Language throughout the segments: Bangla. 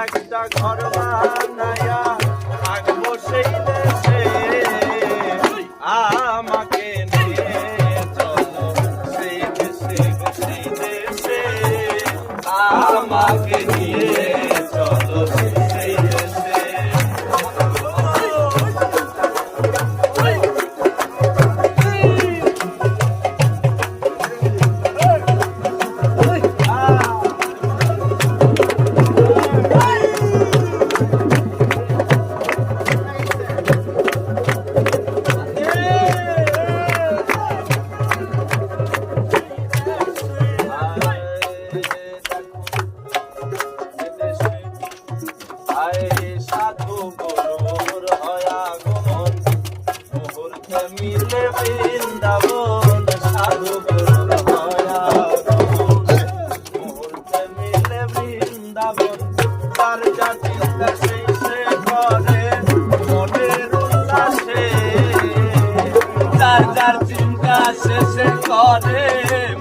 একটা ঘর বানায়া থাকবো সেই দেশে আমাকে নিয়ে চলো সেই দেশে সেই দেশে আমাকে নিয়ে চলো সেই দেশে সাধু গরুর হয়াগমন মুহূর্তে মিলে বৃন্দাবন সাধু গরুর হয়াগমন মুহূর্তে মিলে বৃন্দাবন তার যা চিন্তা সেই সে করে মনের উল্লাসে তার যার চিন্তা শেষে করে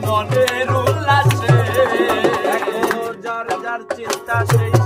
মনের উল্লাসে যার যার চিন্তা সেই